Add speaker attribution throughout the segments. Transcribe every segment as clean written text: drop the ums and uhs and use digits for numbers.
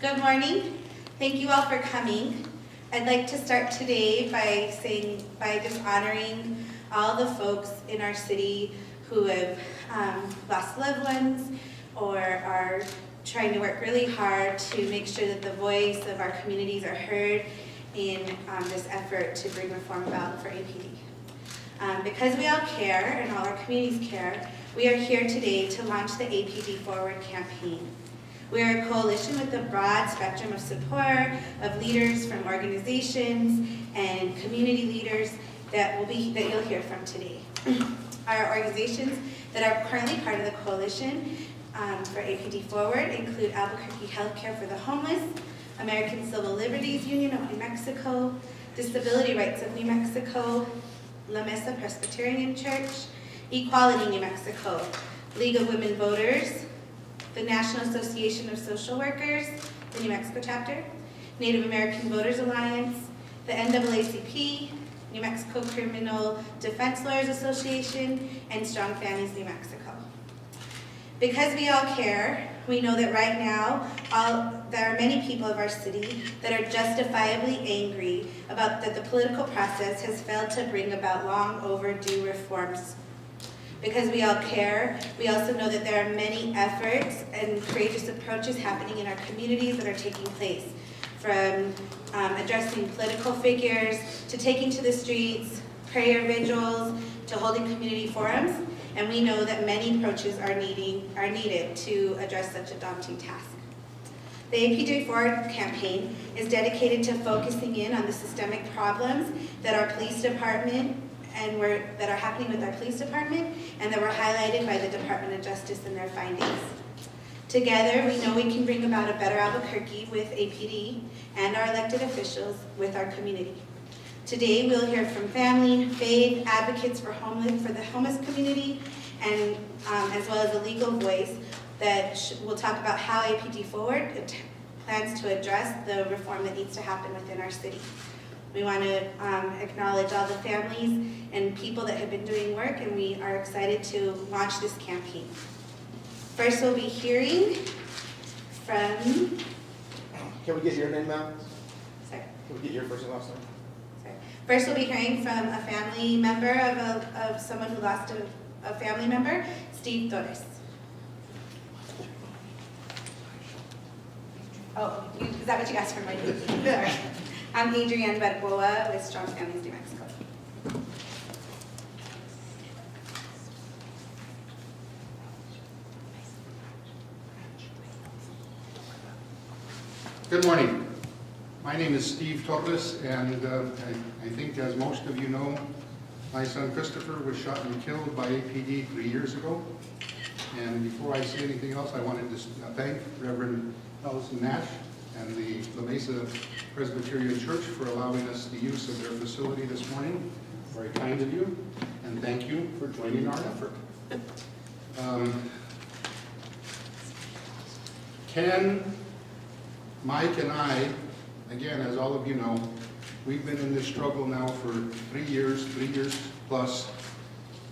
Speaker 1: Good morning. Thank you all for coming. I'd like to start today by just honoring all the folks in our city who have lost loved ones or are trying to work really hard to make sure that the voice of our communities are heard in this effort to bring reform about for APD. Because we all care and all our communities care, we are here today to launch the APD Forward campaign. We are a coalition with a broad spectrum of support of leaders from organizations and community leaders that you'll hear from today. Our organizations that are currently part of the coalition for APD Forward include Albuquerque Healthcare for the Homeless, American Civil Liberties Union of New Mexico, Disability Rights of New Mexico, La Mesa Presbyterian Church, Equality New Mexico, League of Women Voters, the National Association of Social Workers, the New Mexico chapter, Native American Voters Alliance, the NAACP, New Mexico Criminal Defense Lawyers Association, and Strong Families New Mexico. Because we all care, we know that right now there are many people of our city that are justifiably angry about that the political process has failed to bring about long overdue reforms. Because we all care, we also know that there are many efforts and courageous approaches happening in our communities that are taking place, from addressing political figures, to taking to the streets, prayer vigils, to holding community forums, and we know that many approaches are needed to address such a daunting task. The APD Forward campaign is dedicated to focusing in on the systemic problems that our police department that are happening with our police department and that were highlighted by the Department of Justice in their findings. Together, we know we can bring about a better Albuquerque with APD and our elected officials with our community. Today, we'll hear from family, faith, advocates for the homeless community, and as well as a legal voice that will talk about how APD Forward plans to address the reform that needs to happen within our city. We want to acknowledge all the families and people that have been doing work, and we are excited to launch this campaign. First, we'll be hearing from...
Speaker 2: Can we get your name now?
Speaker 1: Sorry.
Speaker 2: Can we get your first and last name?
Speaker 1: Sorry. First, we'll be hearing from a family member of someone who lost a family member, Steve Torres. Oh, is that what you asked for my name? I'm Adrienne Barboa with Strong Families New Mexico.
Speaker 3: Good morning. My name is Steve Torres, and I think, as most of you know, my son Christopher was shot and killed by APD 3 years ago. And before I say anything else, I wanted to thank Reverend Allison Nash and the La Mesa Presbyterian Church for allowing us the use of their facility this morning. Very kind of you, and thank you for joining our effort. Ken, Mike, and I, again, as all of you know, we've been in this struggle now for 3 years plus.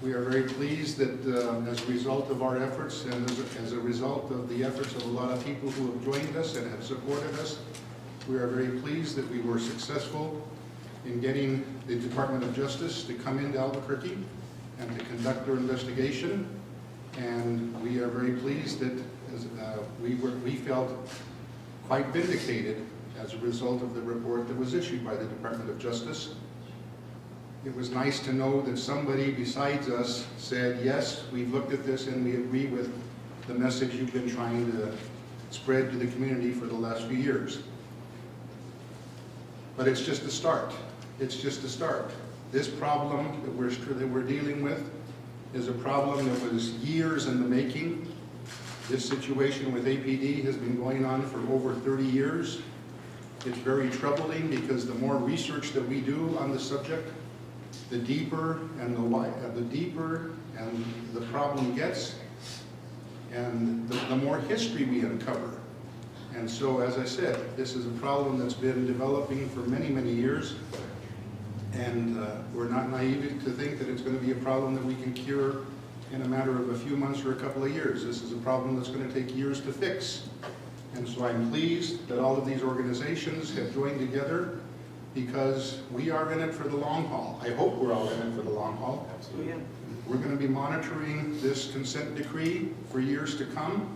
Speaker 3: We are very pleased that as a result of our efforts and as a result of the efforts of a lot of people who have joined us and have supported us, we are very pleased that we were successful in getting the Department of Justice to come into Albuquerque and to conduct their investigation. And we are very pleased that we felt quite vindicated as a result of the report that was issued by the Department of Justice. It was nice to know that somebody besides us said, yes, we've looked at this and we agree with the message you've been trying to spread to the community for the last few years. But it's just a start. It's just a start. This problem that we're dealing with is a problem that was years in the making. This situation with APD has been going on for over 30 years. It's very troubling because the more research that we do on the subject, the deeper and the problem gets, and the more history we uncover. And so, as I said, this is a problem that's been developing for many, many years, and we're not naive to think that it's going to be a problem that we can cure in a matter of a few months or a couple of years. This is a problem that's going to take years to fix. And so I'm pleased that all of these organizations have joined together because we are in it for the long haul. I hope we're all in it for the long haul.
Speaker 2: Absolutely.
Speaker 3: We're going to be monitoring this consent decree for years to come.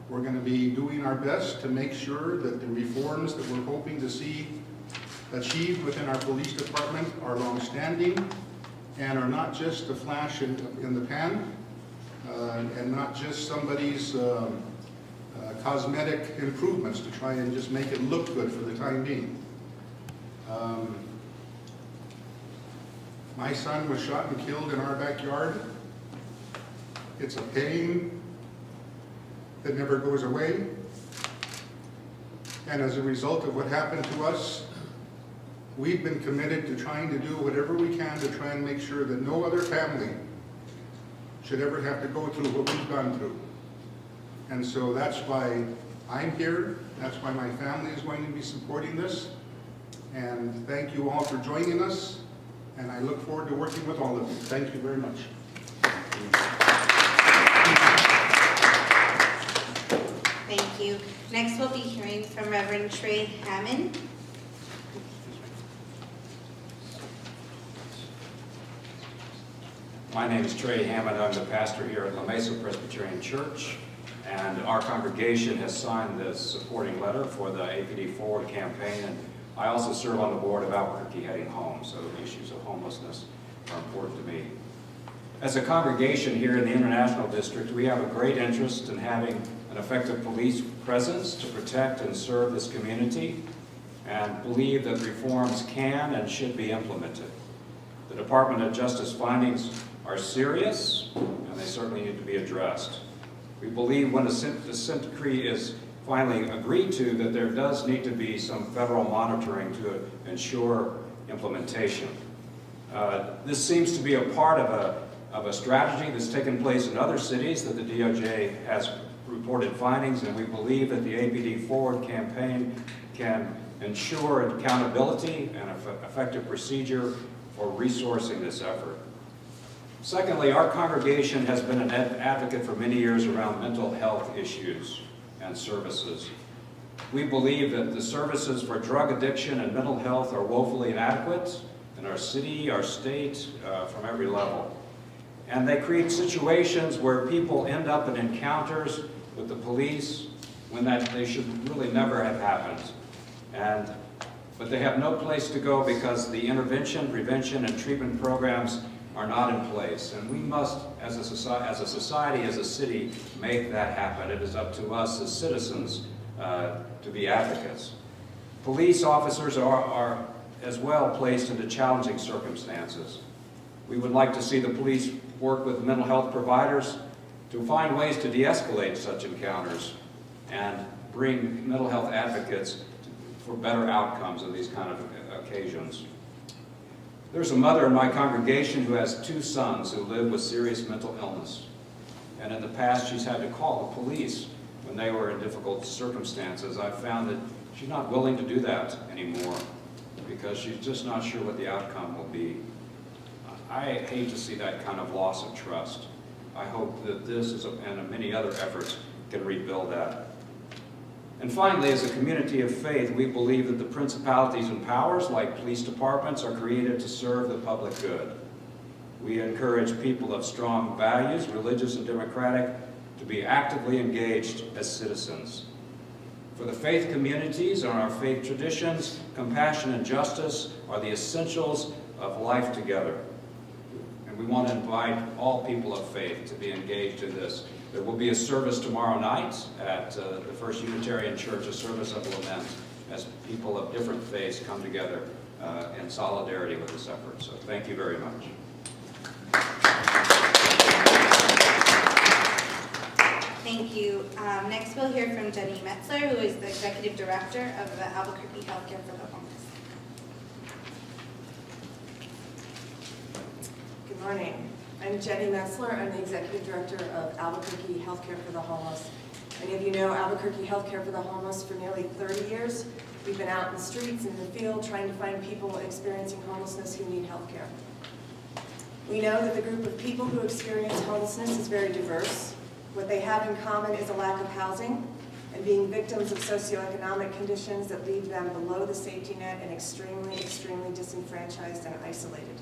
Speaker 3: We're going to be doing our best to make sure that the reforms that we're hoping to see achieved within our police department are long-standing and are not just a flash in the pan and not just somebody's cosmetic improvements to try and just make it look good for the time being. My son was shot and killed in our backyard. It's a pain that never goes away. And as a result of what happened to us, we've been committed to trying to do whatever we can to try and make sure that no other family should ever have to go through what we've gone through. And so that's why I'm here. That's why my family is going to be supporting this. And thank you all for joining us. And I look forward to working with all of you. Thank you very much.
Speaker 1: Thank you. Next, we'll be hearing from Reverend Trey Hammond.
Speaker 4: My name is Trey Hammond. I'm the pastor here at La Mesa Presbyterian Church, and our congregation has signed this supporting letter for the APD Forward campaign, and I also serve on the board of Albuquerque Heading Home, so the issues of homelessness are important to me. As a congregation here in the International District, we have a great interest in having an effective police presence to protect and serve this community, and believe that reforms can and should be implemented. The Department of Justice findings are serious, and they certainly need to be addressed. We believe when the consent decree is finally agreed to, that there does need to be some federal monitoring to ensure implementation. This seems to be a part of a strategy that's taken place in other cities that the DOJ has reported findings, and we believe that the APD Forward campaign can ensure accountability and effective procedure for resourcing this effort. Secondly, our congregation has been an advocate for many years around mental health issues and services. We believe that the services for drug addiction and mental health are woefully inadequate in our city, our state, from every level. And they create situations where people end up in encounters with the police when they should really never have happened. But they have no place to go because the intervention, prevention, and treatment programs are not in place. And we must, as a society, as a city, make that happen. It is up to us as citizens to be advocates. Police officers are as well placed into challenging circumstances. We would like to see the police work with mental health providers to find ways to de-escalate such encounters and bring mental health advocates for better outcomes in these kind of occasions. There's a mother in my congregation who has 2 sons who live with serious mental illness. And in the past, she's had to call the police when they were in difficult circumstances. I've found that she's not willing to do that anymore because she's just not sure what the outcome will be. I hate to see that kind of loss of trust. I hope that this and many other efforts can rebuild that. And finally, as a community of faith, we believe that the principalities and powers, like police departments, are created to serve the public good. We encourage people of strong values, religious and democratic, to be actively engaged as citizens. For the faith communities and our faith traditions, compassion and justice are the essentials of life together. And we want to invite all people of faith to be engaged in this. There will be a service tomorrow night at the First Unitarian Church, a service of lament, as people of different faiths come together in solidarity with this effort. So thank you very much.
Speaker 1: Thank you. Next, we'll hear from Jenny Metzler, who is the Executive Director of the Albuquerque Healthcare for the Homeless.
Speaker 5: Good morning. I'm Jenny Metzler. I'm the Executive Director of Albuquerque Healthcare for the Homeless. Many of you know Albuquerque Healthcare for the Homeless for nearly 30 years. We've been out in the streets and in the field trying to find people experiencing homelessness who need healthcare. We know that the group of people who experience homelessness is very diverse. What they have in common is a lack of housing, and being victims of socioeconomic conditions that leave them below the safety net and extremely, extremely disenfranchised and isolated.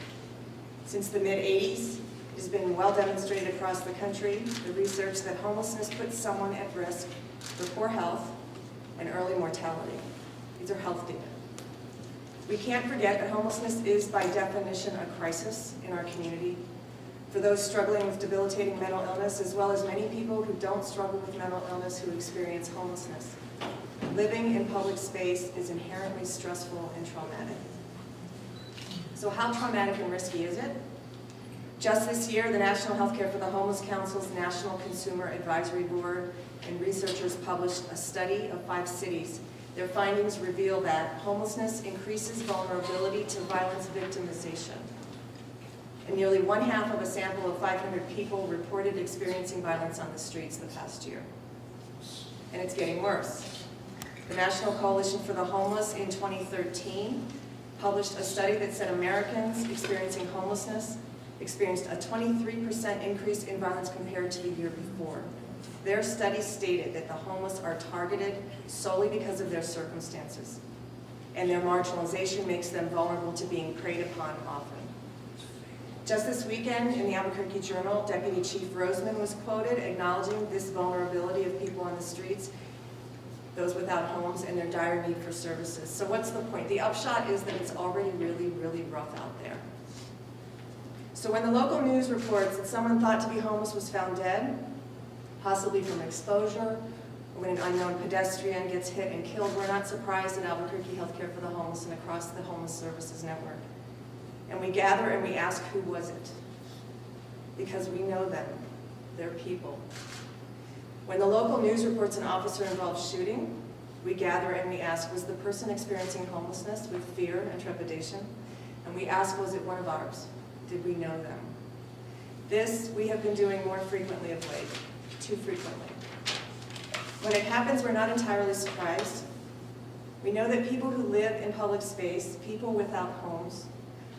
Speaker 5: Since the mid-'80s, it has been well demonstrated across the country, the research that homelessness puts someone at risk for poor health and early mortality. These are health data. We can't forget that homelessness is by definition a crisis in our community. For those struggling with debilitating mental illness, as well as many people who don't struggle with mental illness who experience homelessness. Living in public space is inherently stressful and traumatic. So how traumatic and risky is it? Just this year, the National Healthcare for the Homeless Council's National Consumer Advisory Board and researchers published a study of 5 cities. Their findings reveal that homelessness increases vulnerability to violence victimization. And nearly 1/2 of a sample of 500 people reported experiencing violence on the streets the past year. And it's getting worse. The National Coalition for the Homeless in 2013 published a study that said Americans experiencing homelessness experienced a 23% increase in violence compared to the year before. Their study stated that the homeless are targeted solely because of their circumstances, and their marginalization makes them vulnerable to being preyed upon often. Just this weekend in the Albuquerque Journal, Deputy Chief Roseman was quoted acknowledging this vulnerability of people on the streets, those without homes, and their dire need for services. So what's the point? The upshot is that it's already really, really rough out there. So when the local news reports that someone thought to be homeless was found dead, possibly from exposure, or when an unknown pedestrian gets hit and killed, we're not surprised at Albuquerque Healthcare for the Homeless and across the Homeless Services Network. And we gather and we ask, who was it? Because we know them. They're people. When the local news reports an officer-involved shooting, we gather and we ask, was the person experiencing homelessness with fear and trepidation? And we ask, was it one of ours? Did we know them? This we have been doing more frequently of late, too frequently. When it happens, we're not entirely surprised. We know that people who live in public space, people without homes,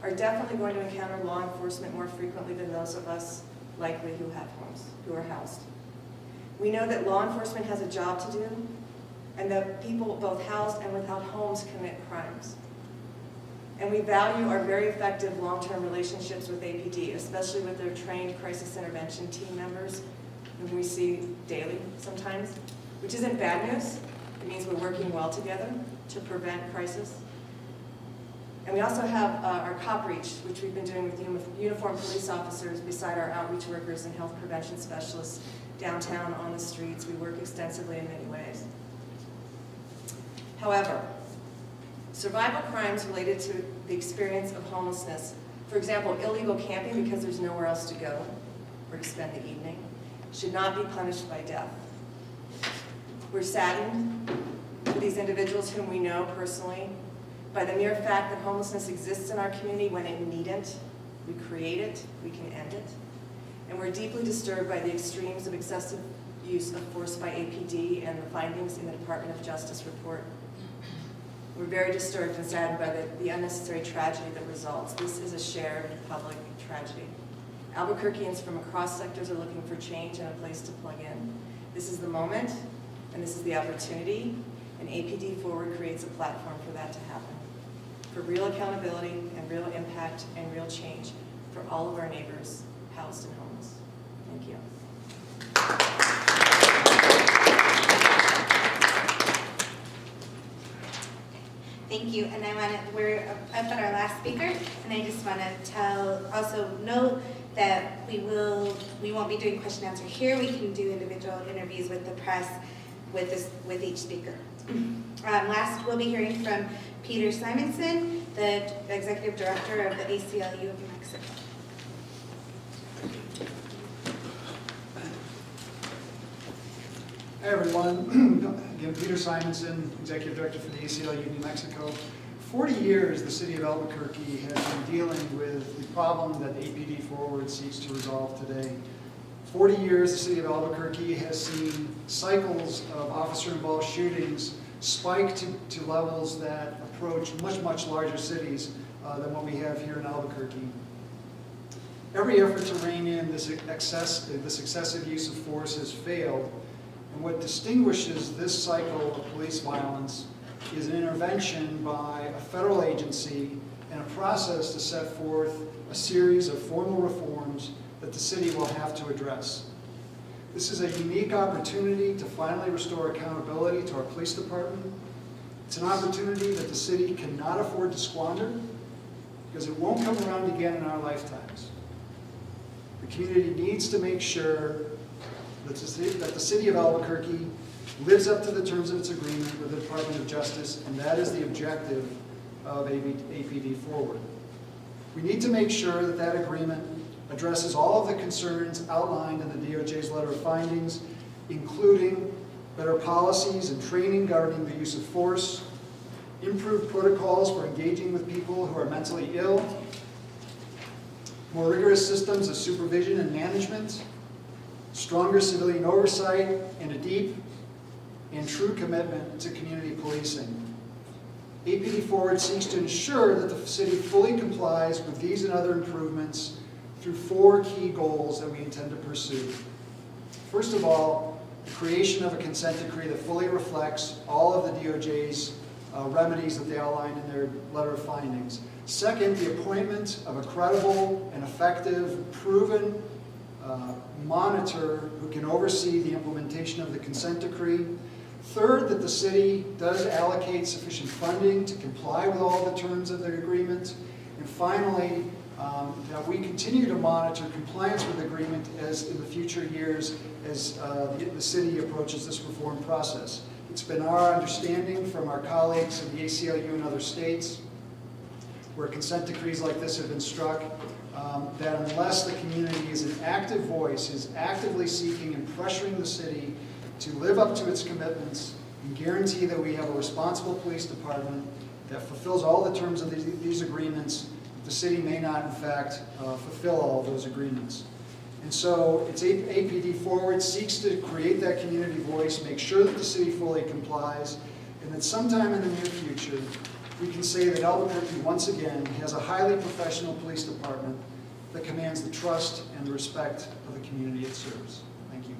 Speaker 5: are definitely going to encounter law enforcement more frequently than those of us likely who have homes, who are housed. We know that law enforcement has a job to do, and that people both housed and without homes commit crimes. And we value our very effective long-term relationships with APD, especially with their trained crisis intervention team members, whom we see daily sometimes, which isn't bad news. It means we're working well together to prevent crisis. And we also have our cop reach, which we've been doing with uniformed police officers beside our outreach workers and health prevention specialists downtown on the streets. We work extensively in many ways. However, survival crimes related to the experience of homelessness, for example, illegal camping because there's nowhere else to go or to spend the evening, should not be punished by death. We're saddened for these individuals whom we know personally by the mere fact that homelessness exists in our community when it needn't. We create it, we can end it. And we're deeply disturbed by the extremes of excessive use of force by APD and the findings in the Department of Justice report. We're very disturbed and saddened by the unnecessary tragedy that results. This is a shared public tragedy. Albuquerqueans from across sectors are looking for change and a place to plug in. This is the moment, and this is the opportunity, and APD Forward creates a platform for that to happen, for real accountability and real impact and real change for all of our neighbors housed and homeless. Thank you.
Speaker 1: Thank you, and we're up at our last speaker, and I just want to also note that we won't be doing question and answer here. We can do individual interviews with the press with each speaker. Last, we'll be hearing from Peter Simonson, the Executive Director of the ACLU of New Mexico.
Speaker 6: Hi everyone, again Peter Simonson, Executive Director for the ACLU New Mexico. 40 years the City of Albuquerque has been dealing with the problem that APD Forward seeks to resolve today. 40 years the City of Albuquerque has seen cycles of officer-involved shootings spike to levels that approach much larger cities than what we have here in Albuquerque. Every effort to rein in this excessive use of force has failed. And what distinguishes this cycle of police violence is an intervention by a federal agency and a process to set forth a series of formal reforms that the city will have to address. This is a unique opportunity to finally restore accountability to our police department. It's an opportunity that the city cannot afford to squander because it won't come around again in our lifetimes. The community needs to make sure that the city of Albuquerque lives up to the terms of its agreement with the Department of Justice, and that is the objective of APD Forward. We need to make sure that that agreement addresses all of the concerns outlined in the DOJ's letter of findings, including better policies and training governing the use of force, improved protocols for engaging with people who are mentally ill, more rigorous systems of supervision and management, stronger civilian oversight, and a deep and true commitment to community policing. APD Forward seeks to ensure that the city fully complies with these and other improvements through 4 key goals that we intend to pursue. First of all, the creation of a consent decree that fully reflects all of the DOJ's remedies that they outlined in their letter of findings. Second, the appointment of a credible and effective, proven monitor who can oversee the implementation of the consent decree. Third, that the city does allocate sufficient funding to comply with all the terms of the agreement. And finally, that we continue to monitor compliance with the agreement as in the future years as the city approaches this reform process. It's been our understanding from our colleagues in the ACLU and other states where consent decrees like this have been struck, that unless the community is an active voice, is actively seeking and pressuring the city to live up to its commitments and guarantee that we have a responsible police department that fulfills all the terms of these agreements, the city may not, in fact, fulfill all of those agreements. And so it's APD Forward seeks to create that community voice, make sure that the city fully complies, and that sometime in the near future, we can say that Albuquerque, once again, has a highly professional police department that commands the trust and the respect of the community it serves. Thank you.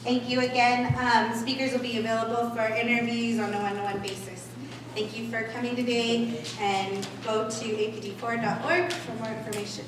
Speaker 1: Thank you again. Speakers will be available for interviews on a one-to-one basis. Thank you for coming today, and go to apdforward.org for more information.